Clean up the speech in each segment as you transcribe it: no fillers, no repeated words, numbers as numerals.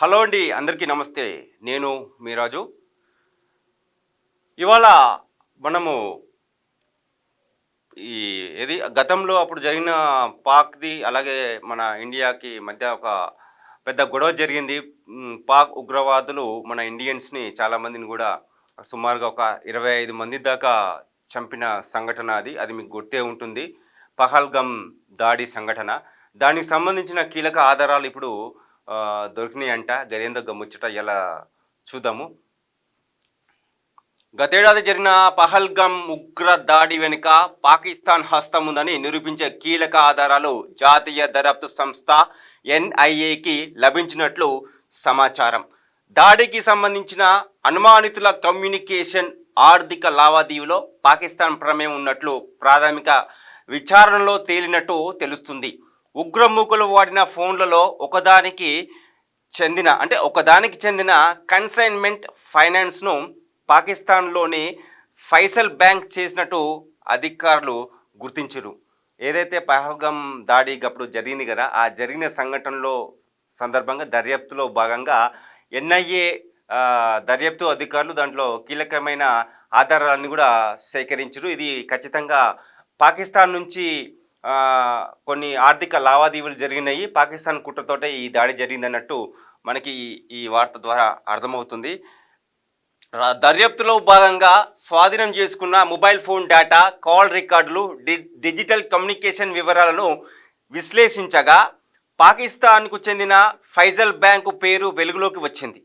Hello అండి, అందరికీ నమస్తే. నేను మీ రాజు. ఇవాళ మనము ఈ గతంలో అప్పుడు జరిగిన పాక్‌ది అలాగే మన ఇండియాకి మధ్య ఒక పెద్ద గొడవ జరిగింది. పాక్ ఉగ్రవాదులు మన ఇండియన్స్‌ని చాలామందిని గూడా సుమారుగా ఒక 25 మంది దాకా చంపిన సంఘటన అది. అది మీకు గుర్తే ఉంటుంది. పహల్గామ్ దాడి సంఘటన. దానికి సంబంధించిన కీలక ఆధారాలు ఇప్పుడు దొరికినాయంట. గదేందో ముచ్చట ఇలా చూద్దాము. గతేడాది జరిగిన పహల్గామ్ ఉగ్ర దాడి వెనుక పాకిస్తాన్ హస్తం ఉందని నిరూపించే కీలక ఆధారాలు జాతీయ దర్యాప్తు సంస్థ ఎన్ఐఏకి లభించినట్లు సమాచారం. దాడికి సంబంధించిన అనుమానితుల కమ్యూనికేషన్, ఆర్థిక లావాదేవీలో పాకిస్తాన్ ప్రమేయం ఉన్నట్లు ప్రాథమిక విచారణలో తేలినట్టు తెలుస్తుంది. ఉగ్రమూకలు వాడిన ఫోన్లలో ఒకదానికి చెందిన కన్సైన్మెంట్ ఫైనాన్స్ను పాకిస్తాన్లోని ఫైసల్ బ్యాంక్ చేసినట్టు అధికారులు గుర్తించారు. ఏదైతే పహల్గామ్ దాడి అప్పుడు జరిగింది కదా, ఆ జరిగిన సందర్భంగా దర్యాప్తులో భాగంగా ఎన్ఐఏ దర్యాప్తు అధికారులు దాంట్లో కీలకమైన ఆధారాలన్నీ కూడా సేకరించారు. ఇది ఖచ్చితంగా పాకిస్తాన్ నుంచి కొన్ని ఆర్థిక లావాదేవీలు జరిగినాయి. పాకిస్తాన్ కుట్రతోటే ఈ దాడి జరిగిందన్నట్టు మనకి ఈ వార్త ద్వారా అర్థమవుతుంది. దర్యాప్తులో భాగంగా స్వాధీనం చేసుకున్న మొబైల్ ఫోన్ డేటా, కాల్ రికార్డులు, డిజిటల్ కమ్యూనికేషన్ వివరాలను విశ్లేషించగా పాకిస్తాన్కు చెందిన ఫైజల్ బ్యాంకు పేరు వెలుగులోకి వచ్చింది.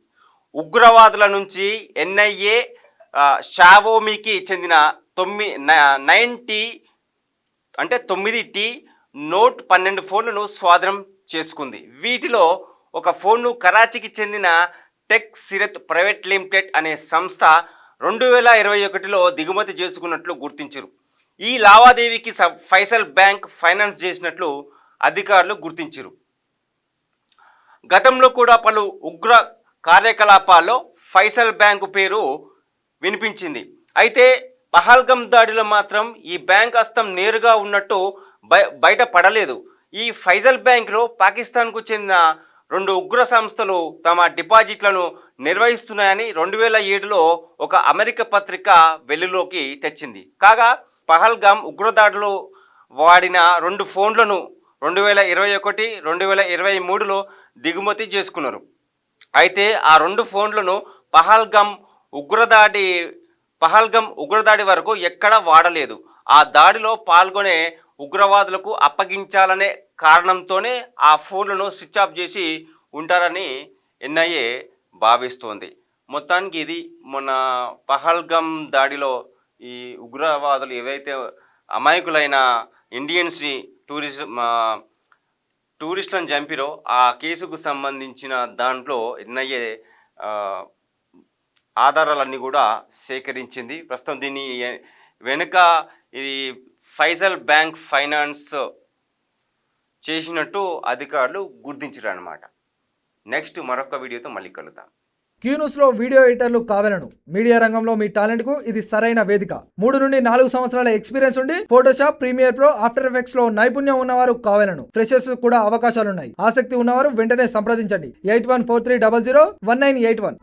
ఉగ్రవాదుల నుంచి ఎన్ఐఏ షావోమీకి చెందిన 9T నోట్ 12 ఫోన్లను స్వాధీనం చేసుకుంది. వీటిలో ఒక ఫోన్ను కరాచీకి చెందిన టెక్ సిరత్ ప్రైవేట్ లిమిటెడ్ అనే సంస్థ 2021లో దిగుమతి చేసుకున్నట్లు గుర్తించారు. ఈ లావాదేవీకి ఫైసల్ బ్యాంక్ ఫైనాన్స్ చేసినట్లు అధికారులు గుర్తించారు. గతంలో కూడా పలు ఉగ్ర కార్యకలాపాల్లో ఫైసల్ బ్యాంకు పేరు వినిపించింది. అయితే పహల్గామ్ దాడిలో మాత్రం ఈ బ్యాంక్ హస్తం నేరుగా ఉన్నట్టు బయటపడలేదు. ఈ ఫైజల్ బ్యాంకులో పాకిస్తాన్కు చెందిన 2 ఉగ్ర సంస్థలు తమ డిపాజిట్లను నిర్వహిస్తున్నాయని 2007లో ఒక అమెరికా పత్రిక వెలుగులోకి తెచ్చింది. కాగా పహల్గామ్ ఉగ్రదాడిలో వాడిన 2 ఫోన్లను 2021, 2023లో దిగుమతి చేసుకున్నారు. అయితే ఆ 2 ఫోన్లను పహల్గామ్ ఉగ్రదాడి వరకు ఎక్కడా వాడలేదు. ఆ దాడిలో పాల్గొనే ఉగ్రవాదులకు అప్పగించాలనే కారణంతోనే ఆ ఫోన్లను స్విచ్ ఆఫ్ చేసి ఉంటారని ఎన్ఐఏ భావిస్తోంది. మొత్తానికి ఇది మొన్న పహల్గామ్ దాడిలో ఈ ఉగ్రవాదులు ఏవైతే అమాయకులైన ఇండియన్స్ని టూరిస్టులను చంపిరో ఆ కేసుకు సంబంధించిన దాంట్లో ఎన్ఐఏ ఆధారాలన్నీ కూడా సేకరించింది. ప్రస్తుతం దీన్ని వెనుక ఇది ఫైజల్ బ్యాంక్ ఫైనాన్స్ చేసినట్టు అధికారులు గుర్తించారు అన్నమాట. నెక్స్ట్ మరొక వీడియోతో మళ్ళీ కలుద్దాం. క్యూన్యూస్లో వీడియో ఎడిటర్లు కావాలను మీడియా రంగంలో మీ టాలెంట్కు ఇది సరైన వేదిక. 3 నుండి 4 సంవత్సరాల ఎక్స్పీరియన్స్ ఉండి Photoshop, Premiere Pro, After Effects లో నైపుణ్యం ఉన్నవారు కావాలను. ఫ్రెషర్స్ కూడా అవకాశాలున్నాయి. ఆసక్తి ఉన్నవారు వెంటనే సంప్రదించండి. 8143001981.